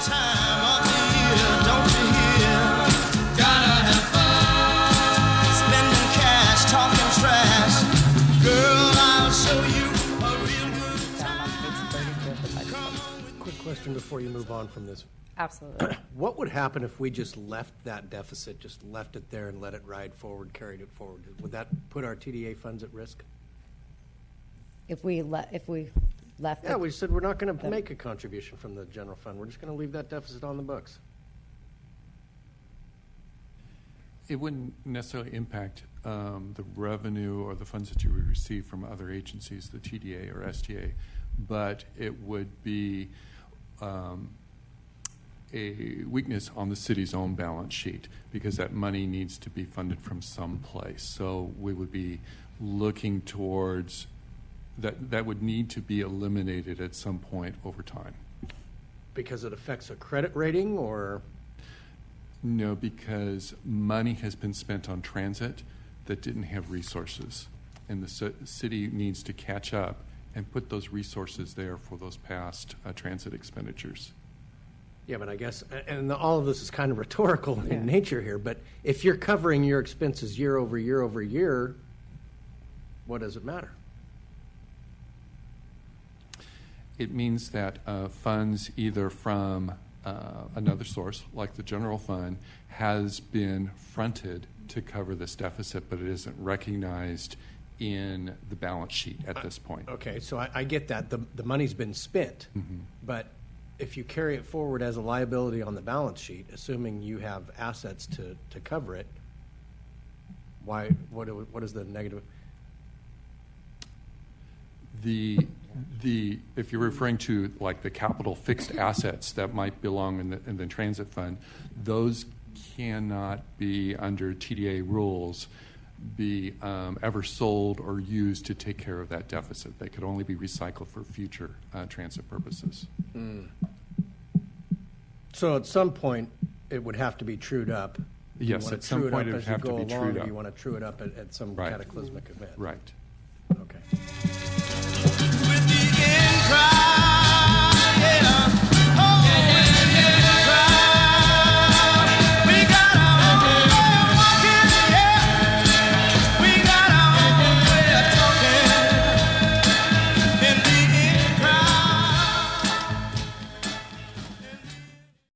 time of the year, don't you hear? Gotta have fun. Spending cash, talking trash. Girl, I'll show you a real good Found on page 32 of the budget book. Quick question before you move on from this. Absolutely. What would happen if we just left that deficit, just left it there and let it ride forward, carried it forward? Would that put our TDA funds at risk? If we left Yeah, we said we're not going to make a contribution from the general fund. We're just going to leave that deficit on the books. It wouldn't necessarily impact the revenue or the funds that you would receive from other agencies, the TDA or STA, but it would be a weakness on the city's own balance sheet because that money needs to be funded from someplace. So we would be looking towards that would need to be eliminated at some point over time. Because it affects a credit rating, or? No, because money has been spent on transit that didn't have resources. And the city needs to catch up and put those resources there for those past transit expenditures. Yeah, but I guess, and all of this is kind of rhetorical in nature here, but if you're covering your expenses year over year over year, what does it matter? It means that funds either from another source, like the general fund, has been fronted to cover this deficit, but it isn't recognized in the balance sheet at this point. Okay, so I get that. The money's been spent, but if you carry it forward as a liability on the balance sheet, assuming you have assets to cover it, what is the negative? If you're referring to like the capital fixed assets that might belong in the transit fund, those cannot be, under TDA rules, be ever sold or used to take care of that deficit. They could only be recycled for future transit purposes. So at some point, it would have to be trued up. Yes, at some point it would have to be trued up. You want to true it up at some cataclysmic event. Right. Okay.